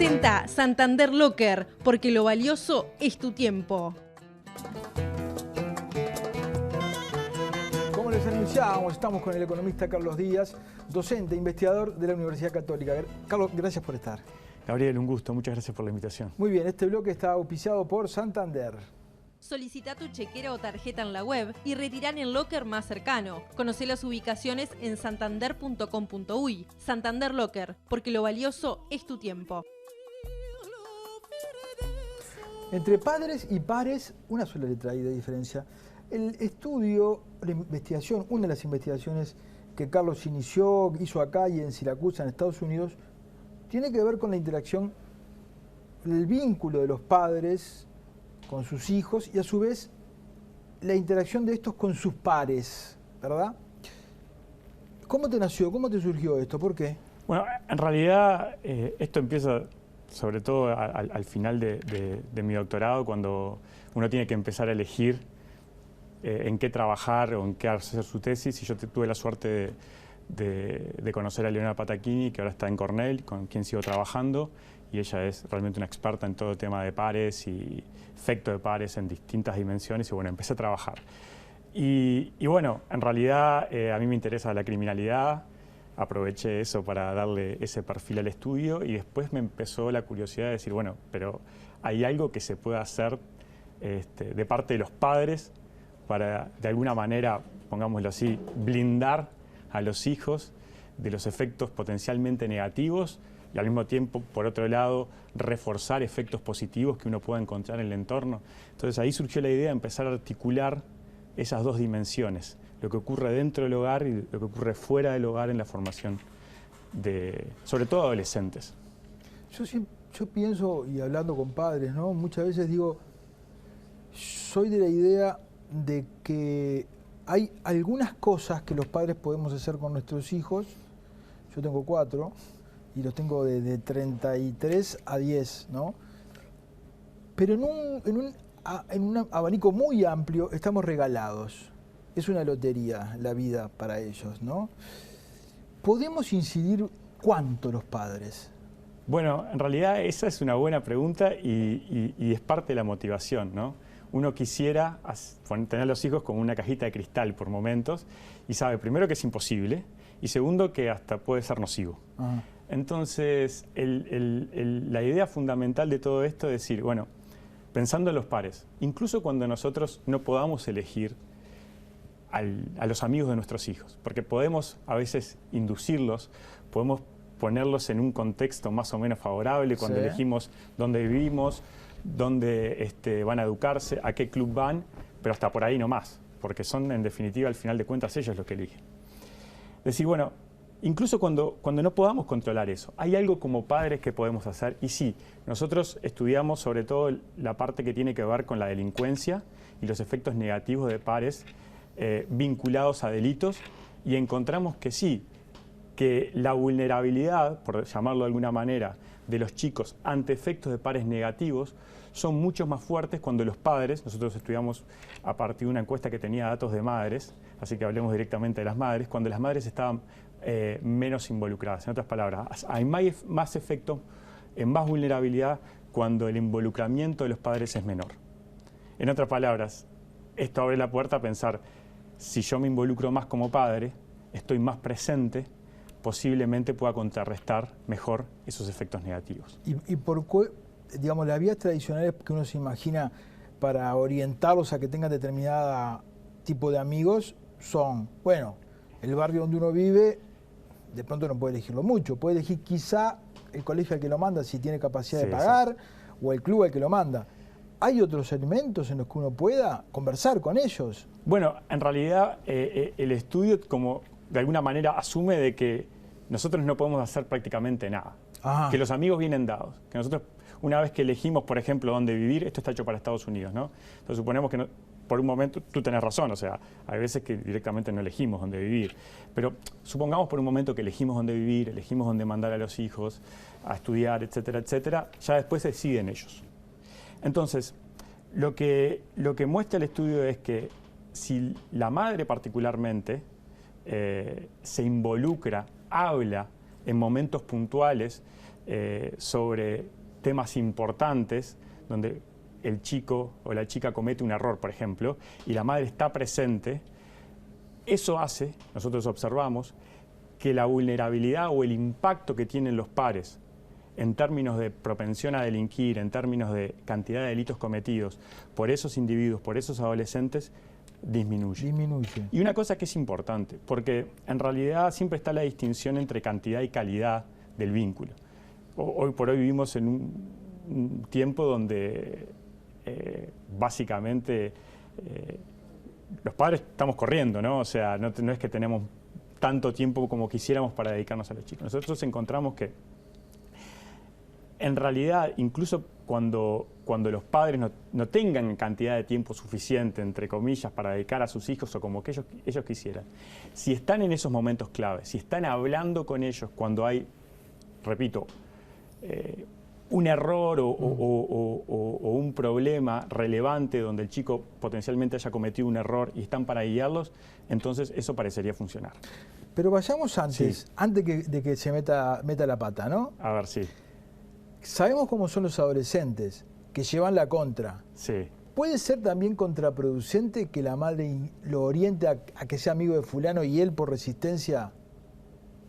Presenta Santander Locker, porque lo valioso es tu tiempo. Como les anunciábamos, estamos con el economista Carlos Díaz, docente e investigador de la Universidad Católica. Carlos, gracias por estar. Gabriel, un gusto. Muchas gracias por la invitación. Muy bien, este bloque está auspiciado por Santander. Solicita tu chequera o tarjeta en la web y retirá en el locker más cercano. Conoce las ubicaciones en santander.com.uy. Santander Locker, porque lo valioso es tu tiempo. Entre padres y pares, una sola letra hay de diferencia. El estudio, la investigación, una de las investigaciones que Carlos hizo acá y en Siracusa, en Estados Unidos, tiene que ver con la interacción, el vínculo de los padres con sus hijos y a su vez la interacción de estos con sus pares, ¿verdad? ¿Cómo te nació? ¿Cómo te surgió esto? ¿Por qué? Bueno, en realidad esto empieza sobre todo al final de mi doctorado, cuando uno tiene que empezar a elegir en qué trabajar o en qué hacer su tesis, y yo tuve la suerte de conocer a Leonora Patachini, que ahora está en Cornell, con quien sigo trabajando, y ella es realmente una experta en todo el tema de pares y efecto de pares en distintas dimensiones, y bueno, empecé a trabajar. Y bueno, en realidad a mí me interesa la criminalidad, aproveché eso para darle ese perfil al estudio, y después me empezó la curiosidad de decir, bueno, pero hay algo que se puede hacer de parte de los padres para, de alguna manera, pongámoslo así, blindar a los hijos de los efectos potencialmente negativos y al mismo tiempo, por otro lado, reforzar efectos positivos que uno pueda encontrar en el entorno. Entonces ahí surgió la idea de empezar a articular esas dos dimensiones, lo que ocurre dentro del hogar y lo que ocurre fuera del hogar en la formación de, sobre todo, adolescentes. Yo pienso, y hablando con padres, ¿no? Muchas veces digo, soy de la idea de que hay algunas cosas que los padres podemos hacer con nuestros hijos. Yo tengo 4 y los tengo de 33 a 10, ¿no? Pero en un abanico muy amplio estamos regalados. Es una lotería la vida para ellos, ¿no? ¿Podemos incidir cuánto los padres? Bueno, en realidad esa es una buena pregunta y es parte de la motivación, ¿no? Uno quisiera tener a los hijos como una cajita de cristal por momentos y sabe, primero, que es imposible y segundo, que hasta puede ser nocivo. Ajá. Entonces, la idea fundamental de todo esto es decir, bueno, pensando en los pares, incluso cuando nosotros no podamos elegir a los amigos de nuestros hijos, porque podemos a veces inducirlos, podemos ponerlos en un contexto más o menos favorable cuando elegimos dónde vivimos, dónde van a educarse, a qué club van, pero hasta por ahí no más, porque son en definitiva al final de cuentas ellos los que eligen. Decir, bueno, incluso cuando no podamos controlar eso, hay algo como padres que podemos hacer, y sí, nosotros estudiamos sobre todo la parte que tiene que ver con la delincuencia y los efectos negativos de pares vinculados a delitos, y encontramos que sí, que la vulnerabilidad, por llamarlo de alguna manera, de los chicos ante efectos de pares negativos son mucho más fuertes cuando los padres, nosotros estudiamos a partir de una encuesta que tenía datos de madres, así que hablemos directamente de las madres, cuando las madres estaban menos involucradas. En otras palabras, hay más efecto, más vulnerabilidad cuando el involucramiento de los padres es menor. En otras palabras, esto abre la puerta a pensar, si yo me involucro más como padre, estoy más presente, posiblemente pueda contrarrestar mejor esos efectos negativos. ¿Y por qué, digamos, las vías tradicionales que uno se imagina para orientarlos a que tengan determinado tipo de amigos son, bueno, el barrio donde uno vive, de pronto no puede elegirlo mucho, puede elegir quizá el colegio al que lo manda si tiene capacidad de pagar, o el club al que lo manda. ¿Hay otros elementos en los que uno pueda conversar con ellos? Bueno, en realidad el estudio como de alguna manera asume de que nosotros no podemos hacer prácticamente nada. Ajá. Que los amigos vienen dados. Que nosotros, una vez que elegimos, por ejemplo, dónde vivir, esto está hecho para Estados Unidos, ¿no? Entonces suponemos que por un momento, tú tenés razón, o sea, hay veces que directamente no elegimos dónde vivir. Pero supongamos por un momento que elegimos dónde vivir, elegimos dónde mandar a los hijos a estudiar, etcétera, etcétera, ya después deciden ellos. Entonces, lo que muestra el estudio es que si la madre particularmente se involucra, habla en momentos puntuales sobre temas importantes donde el chico o la chica comete un error, por ejemplo, y la madre está presente, eso hace, nosotros observamos, que la vulnerabilidad o el impacto que tienen los pares en términos de propensión a delinquir, en términos de cantidad de delitos cometidos por esos individuos, por esos adolescentes, disminuye. Y una cosa que es importante, porque en realidad siempre está la distinción entre cantidad y calidad del vínculo. Hoy por hoy vivimos en un tiempo donde básicamente los padres estamos corriendo, ¿no? O sea, no es que tenemos tanto tiempo como quisiéramos para dedicarnos a los chicos. Nosotros encontramos que en realidad, incluso cuando los padres no tengan cantidad de tiempo suficiente, entre comillas, para dedicar a sus hijos o como que ellos quisieran, si están en esos momentos clave, si están hablando con ellos cuando hay, repito, un error o un problema relevante donde el chico potencialmente haya cometido un error y están para guiarlos, entonces eso parecería funcionar. Pero vayamos antes, Sí. antes de que se meta la pata, ¿no? A ver, sí. Sabemos cómo son los adolescentes, que llevan la contra. Sí. ¿Puede ser también contraproducente que la madre lo oriente a que sea amigo de fulano y él por resistencia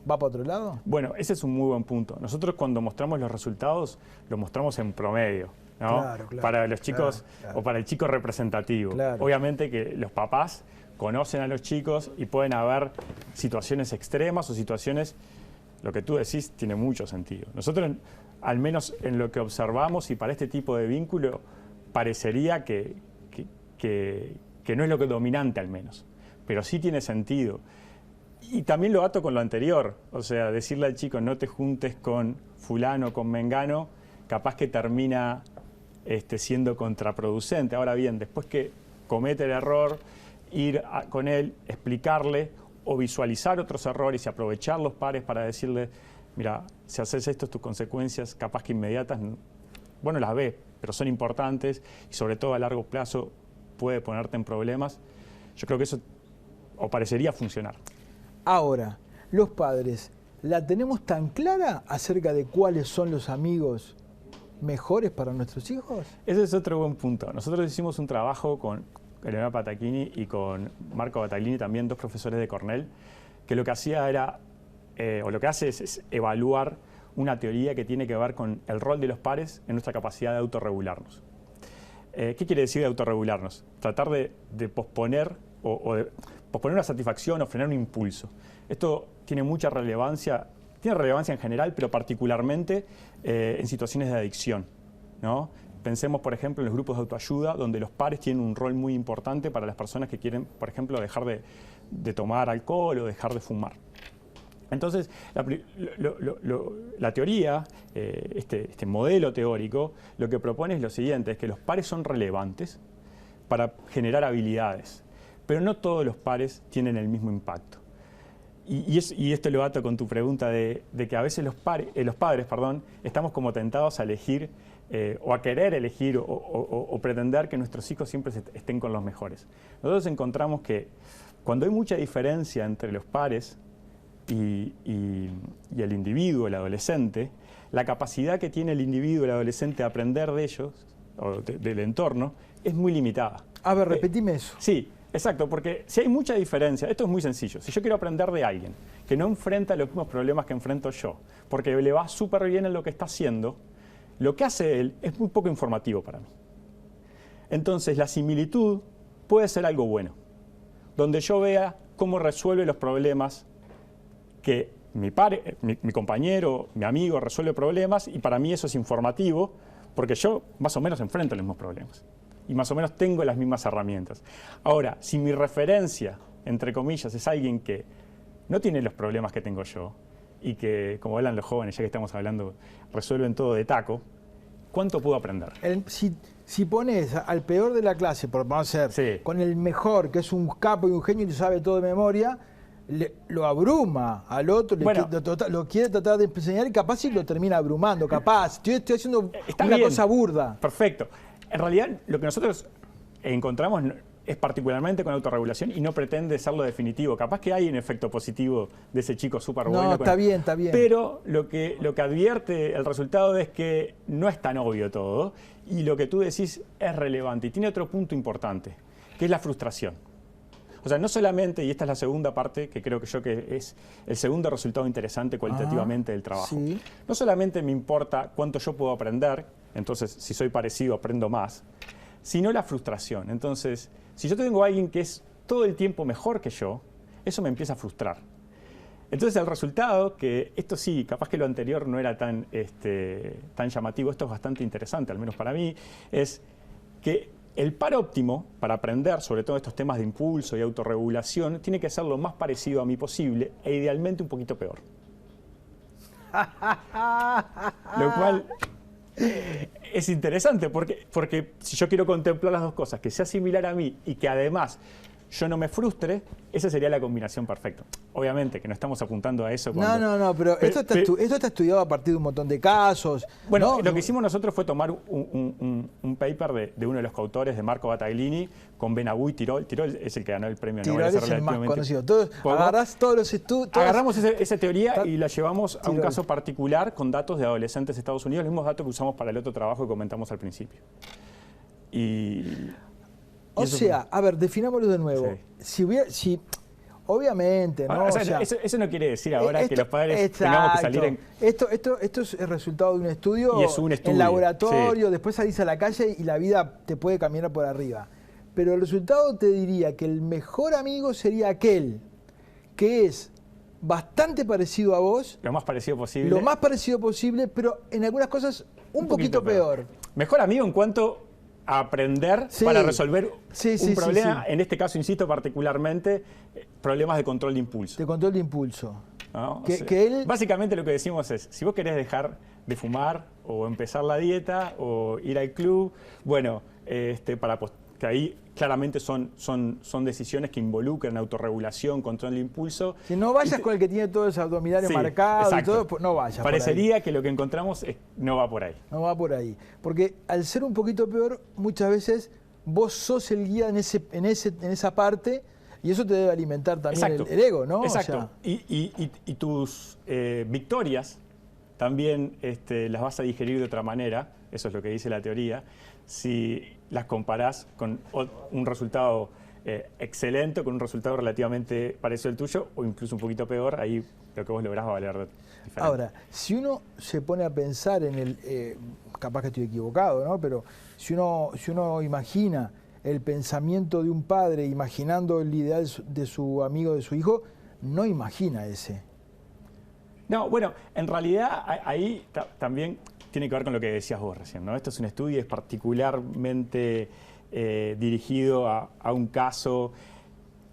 va para otro lado? Bueno, ese es un muy buen punto. Nosotros cuando mostramos los resultados, los mostramos en promedio, ¿no? Claro, para los chicos claro. o para el chico representativo. Claro. Obviamente que los papás conocen a los chicos y pueden haber situaciones extremas o situaciones, lo que tú decís tiene mucho sentido. Nosotros, al menos en lo que observamos y para este tipo de vínculo, parecería que no es lo que dominante al menos, pero sí tiene sentido. Y también lo ato con lo anterior, o sea, decirle al chico no te juntes con fulano, con mengano, capaz que termina siendo contraproducente. Ahora bien, después que comete el error, ir con él, explicarle o visualizar otros errores y aprovechar los pares para decirle, mira, si haces esto, tus consecuencias, capaz que inmediatas, bueno, las ves, pero son importantes y sobre todo a largo plazo puede ponerte en problemas. Yo creo que eso o parecería funcionar. Ahora, los padres, ¿la tenemos tan clara acerca de cuáles son los amigos mejores para nuestros hijos? Ese es otro buen punto. Nosotros hicimos un trabajo con Elena Patacchini y con Marco Battaglini, también dos profesores de Cornell, que lo que hacía era, o lo que hace es evaluar una teoría que tiene que ver con el rol de los pares en nuestra capacidad de autorregularnos. ¿Qué quiere decir de autorregularnos? Tratar de posponer o de posponer una satisfacción o frenar un impulso. Esto tiene mucha relevancia, tiene relevancia en general, pero particularmente en situaciones de adicción, ¿no? Pensemos, por ejemplo, en los grupos de autoayuda, donde los pares tienen un rol muy importante para las personas que quieren, por ejemplo, dejar de tomar alcohol o dejar de fumar. Entonces, la teoría, este modelo teórico, lo que propone es lo siguiente, es que los pares son relevantes para generar habilidades, pero no todos los pares tienen el mismo impacto. Y esto lo ato con tu pregunta de que a veces los padres, estamos como tentados a elegir o a querer elegir o pretender que nuestros hijos siempre estén con los mejores. Nosotros encontramos que cuando hay mucha diferencia entre los pares y el individuo, el adolescente, la capacidad que tiene el individuo, el adolescente, de aprender de ellos, o del entorno, es muy limitada. A ver, repetime eso. Sí, exacto, porque si hay mucha diferencia, esto es muy sencillo. Si yo quiero aprender de alguien que no enfrenta los mismos problemas que enfrento yo, porque le va súper bien en lo que está haciendo, lo que hace él es muy poco informativo para mí. Entonces, la similitud puede ser algo bueno, donde yo vea cómo resuelve los problemas que mi compañero, mi amigo resuelve problemas, y para mí eso es informativo, porque yo más o menos enfrento los mismos problemas y más o menos tengo las mismas herramientas. Ahora, si mi referencia, entre comillas, es alguien que no tiene los problemas que tengo yo y que, como hablan los jóvenes, ya que estamos hablando, resuelven todo de taco, ¿cuánto puedo aprender? Si pones al peor de la clase, por vamos a ser, Sí. con el mejor, que es un capo y un genio y lo sabe todo de memoria, lo abruma al otro, lo quiere tratar de enseñar y capaz sí lo termina abrumando, capaz. Yo estoy haciendo una cosa burda. Perfecto. En realidad, lo que nosotros encontramos es particularmente con autorregulación y no pretende ser lo definitivo. Capaz que hay un efecto positivo de ese chico súper bueno. No, está bien, está bien. Pero lo que advierte el resultado es que no es tan obvio todo y lo que tú decís es relevante. Y tiene otro punto importante, que es la frustración. O sea, no solamente, y esta es la segunda parte, que creo que es el segundo resultado interesante cualitativamente del trabajo. Sí. No solamente me importa cuánto yo puedo aprender, entonces si soy parecido aprendo más, sino la frustración. Entonces, si yo tengo a alguien que es todo el tiempo mejor que yo, eso me empieza a frustrar. Entonces el resultado, que esto sí, capaz que lo anterior no era tan llamativo, esto es bastante interesante, al menos para mí, es que el par óptimo para aprender sobre todo estos temas de impulso y autorregulación tiene que ser lo más parecido a mí posible e idealmente un poquito peor. Lo cual es interesante porque si yo quiero contemplar las dos cosas, que sea similar a mí y que además yo no me frustre, esa sería la combinación perfecta. Obviamente que no estamos apuntando a eso. No, pero esto está estudiado a partir de un montón de casos. Bueno, ¿no? Lo que hicimos nosotros fue tomar un paper de uno de los coautores, de Marco Battaglini, con Benabou y Tirol. Tirol es el que ganó el premio Nobel. Tirol es el más conocido. Agarrás todos los estudios. Agarramos esa teoría y la llevamos a un caso particular con datos de adolescentes de Estados Unidos, los mismos datos que usamos para el otro trabajo que comentamos al principio. O sea, a ver, definámoslo de nuevo. Sí. Si obviamente, ¿no? O sea, eso no quiere decir ahora que los padres tengamos que salir en... Esto es el resultado de un estudio, y es un estudio en laboratorio, sí. Después salís a la calle y la vida te puede caminar por arriba. Pero el resultado te diría que el mejor amigo sería aquel que es bastante parecido a vos. Lo más parecido posible. Lo más parecido posible, pero en algunas cosas un poquito peor. Mejor amigo en cuanto a aprender para resolver un problema, en este caso, insisto, particularmente, problemas de control de impulso. De control de impulso. ¿No? Él... Básicamente lo que decimos es, si vos querés dejar de fumar o empezar la dieta o ir al club, bueno, que ahí claramente son decisiones que involucran autorregulación, control de impulso. Si no vayas con el que tiene todos los abdominales marcados y todo, pues no vayas. Parecería que lo que encontramos no va por ahí. No va por ahí. Porque al ser un poquito peor, muchas veces vos sos el guía en esa parte y eso te debe alimentar también el ego, ¿no? Exacto. O sea, y tus victorias también las vas a digerir de otra manera, eso es lo que dice la teoría, si las comparás con un resultado excelente, con un resultado relativamente parecido al tuyo, o incluso un poquito peor, ahí lo que vos lográs va a valer diferente. Ahora, si uno se pone a pensar en el, capaz que estoy equivocado, ¿no? Pero si uno imagina el pensamiento de un padre imaginando el ideal de su amigo, de su hijo, no imagina ese. No, bueno, en realidad ahí también tiene que ver con lo que decías vos recién, ¿no? Esto es un estudio, es particularmente dirigido a un caso.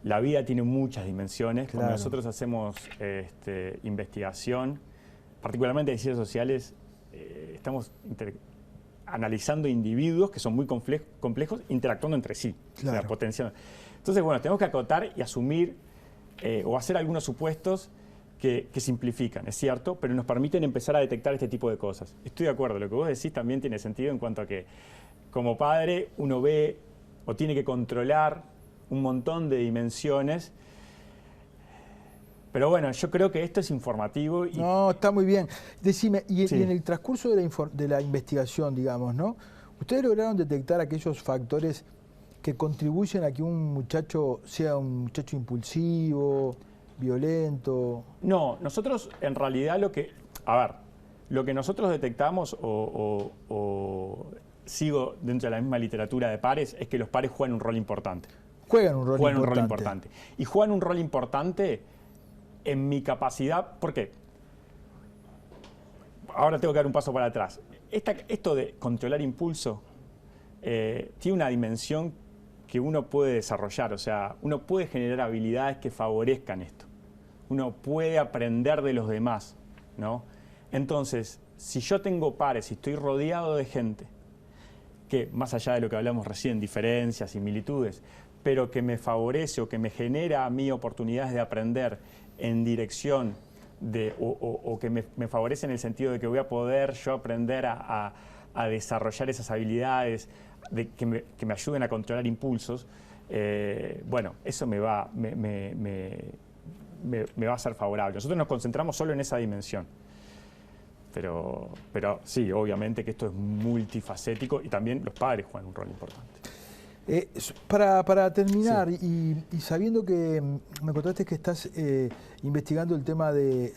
La vida tiene muchas dimensiones. Claro. Cuando nosotros hacemos investigación, particularmente de ciencias sociales, estamos analizando individuos que son muy complejos, interactuando entre sí, claro. O sea, potenciando. Entonces, bueno, tenemos que acotar y asumir o hacer algunos supuestos que simplifican, es cierto, pero nos permiten empezar a detectar este tipo de cosas. Estoy de acuerdo, lo que vos decís también tiene sentido en cuanto a que como padre uno ve o tiene que controlar un montón de dimensiones, pero bueno, yo creo que esto es informativo. No, está muy bien. Decime, y en el transcurso de la investigación, digamos, ¿no? ¿Ustedes lograron detectar aquellos factores que contribuyen a que un muchacho sea un muchacho impulsivo, violento? No, nosotros en realidad lo que nosotros detectamos o sigo dentro de la misma literatura de pares es que los pares juegan un rol importante. Juegan un rol importante. Y juegan un rol importante en mi capacidad. ¿Por qué? Ahora tengo que dar un paso para atrás. Esto de controlar impulso tiene una dimensión que uno puede desarrollar, o sea, uno puede generar habilidades que favorezcan esto. Uno puede aprender de los demás, ¿no? Entonces, si yo tengo pares y estoy rodeado de gente que, más allá de lo que hablamos recién, diferencias, similitudes, pero que me favorece o que me genera a mí oportunidades de aprender en dirección o que me favorece en el sentido de que voy a poder yo aprender a desarrollar esas habilidades que me ayuden a controlar impulsos, bueno, eso me va a ser favorable. Nosotros nos concentramos solo en esa dimensión. Pero sí, obviamente que esto es multifacético y también los padres juegan un rol importante. Para terminar, Sí. y sabiendo que me contaste que estás investigando el tema del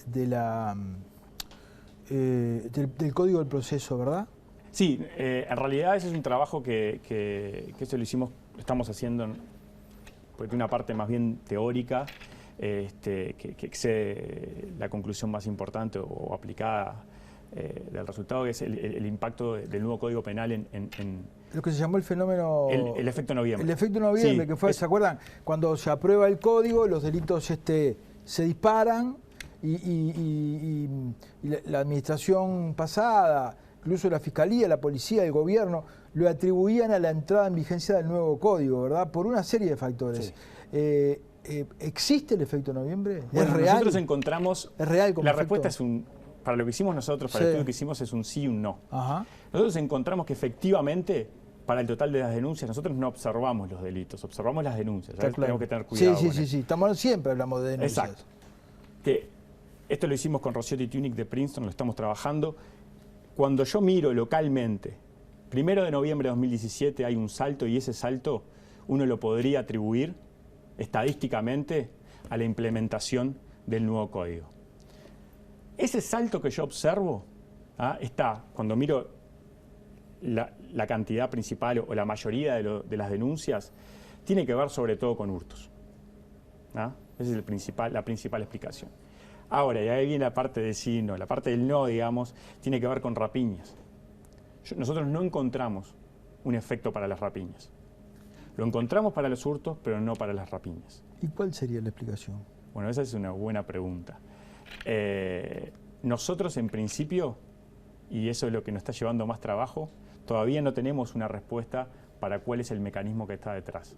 código del proceso, ¿verdad? Sí, en realidad ese es un trabajo que eso lo estamos haciendo pues, de una parte más bien teórica, que excede la conclusión más importante o aplicada del resultado, que es el impacto del nuevo Código Penal en Lo que se llamó el fenómeno... el efecto noviembre. El efecto noviembre, Sí, que fue, ¿se acuerdan? Cuando se aprueba el código, los delitos se disparan y la administración pasada, incluso la Fiscalía, la Policía, el Gobierno, lo atribuían a la entrada en vigencia del nuevo código, ¿verdad? Por una serie de factores. Sí. ¿Existe el efecto noviembre? Bueno, ¿Es real? nosotros encontramos... ¿Es real como La efecto? respuesta es para lo que hicimos nosotros, para el estudio que hicimos, es un sí y un no. Ajá. Nosotros encontramos que efectivamente, para el total de las denuncias, nosotros no observamos los delitos, observamos las denuncias. Está claro. Tenemos que tener cuidado. Sí. Siempre hablamos de denuncias. Exacto. Que esto lo hicimos con Rociotti Tunic de Princeton, lo estamos trabajando. Cuando yo miro localmente, 1 de noviembre de 2017 hay un salto, y ese salto uno lo podría atribuir estadísticamente a la implementación del nuevo código. Ese salto que yo observo está, cuando miro la cantidad principal o la mayoría de las denuncias, tiene que ver sobre todo con hurtos. Esa es la principal explicación. Ahora, y ahí viene la parte de sí y no. La parte del no, digamos, tiene que ver con rapiñas. Nosotros no encontramos un efecto para las rapiñas. Lo encontramos para los hurtos, pero no para las rapiñas. ¿Y cuál sería la explicación? Bueno, esa es una buena pregunta. Nosotros, en principio, y eso es lo que nos está llevando más trabajo, todavía no tenemos una respuesta para cuál es el mecanismo que está detrás.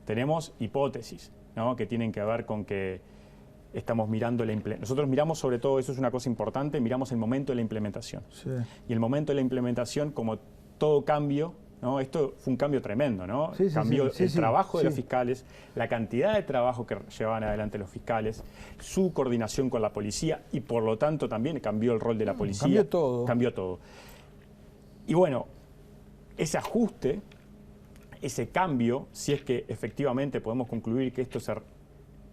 Tenemos hipótesis, ¿no?, que tienen que ver con que estamos mirando nosotros miramos sobre todo, eso es una cosa importante, miramos el momento de la implementación. Sí. Y el momento de la implementación, como todo cambio, ¿no? Esto fue un cambio tremendo, ¿no? Sí, Cambió el trabajo de los sí. fiscales, la cantidad de trabajo que llevaban adelante los fiscales, su coordinación con la policía y por lo tanto también cambió el rol de la policía. Cambió todo. Cambió todo. Y bueno, ese ajuste, ese cambio, si es que efectivamente podemos concluir que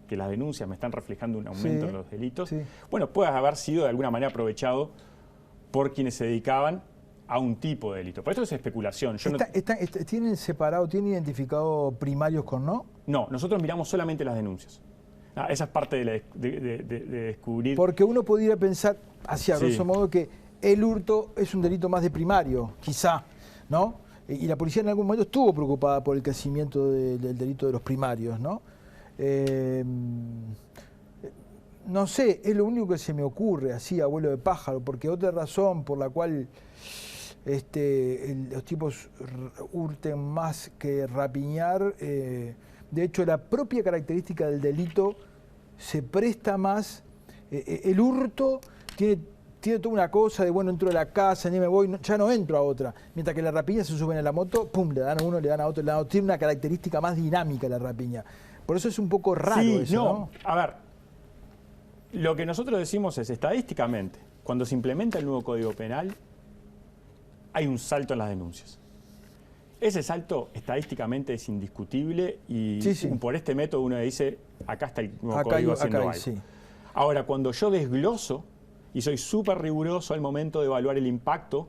que las denuncias me están reflejando un aumento en los delitos, bueno, puede haber sido de alguna manera aprovechado por quienes se dedicaban a un tipo de delito. Pero esto es especulación. ¿Tienen separado, tienen identificado primarios con no? No, nosotros miramos solamente las denuncias. Esa es parte de descubrir... Porque uno pudiera pensar, hacia grosso modo, que el hurto es un delito más de primario, quizá, ¿no? Y la policía en algún momento estuvo preocupada por el crecimiento del delito de los primarios, ¿no? No sé, es lo único que se me ocurre, así, abuelo de pájaro, porque otra razón por la cual los tipos hurten más que rapiñar, de hecho la propia característica del delito se presta más, el hurto tiene toda una cosa de, bueno, entro a la casa, ni me voy, ya no entro a otra, mientras que la rapiña se suben a la moto, pum, le dan a uno, le dan a otro, le dan a otro, tiene una característica más dinámica la rapiña. Por eso es un poco raro eso, ¿no? A ver, lo que nosotros decimos es, estadísticamente, cuando se implementa el nuevo Código Penal, hay un salto en las denuncias. Ese salto estadísticamente es indiscutible y por este método uno dice, acá está el nuevo código haciendo algo. Sí. Ahora, cuando yo desgloso y soy súper riguroso al momento de evaluar el impacto,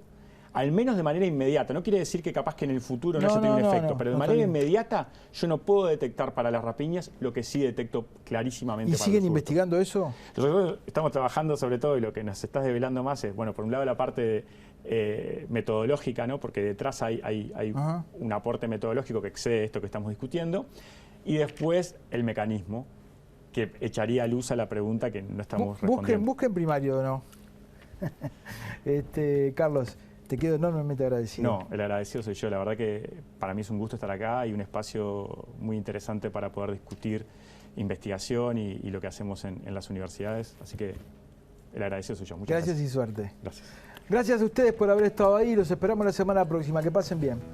al menos de manera inmediata, no quiere decir que capaz que en el futuro no haya tenido un efecto, pero de manera inmediata yo no puedo detectar para las rapiñas lo que sí detecto clarísimamente. ¿Y para siguen los hurtos. Investigando eso? Nosotros estamos trabajando sobre todo, y lo que nos estás develando más es, bueno, por un lado la parte metodológica, ¿no? Porque detrás hay un aporte metodológico que excede esto que estamos discutiendo, y después el mecanismo que echaría luz a la pregunta que no estamos respondiendo. Busquen primario, ¿no? Carlos, te quedo enormemente agradecido. No, el agradecido soy yo. La verdad que para mí es un gusto estar acá y un espacio muy interesante para poder discutir investigación y lo que hacemos en las universidades. Así que el agradecido soy yo. Muchas gracias. Gracias y suerte. Gracias. Gracias a ustedes por haber estado ahí. Los esperamos la semana próxima. Que pasen bien.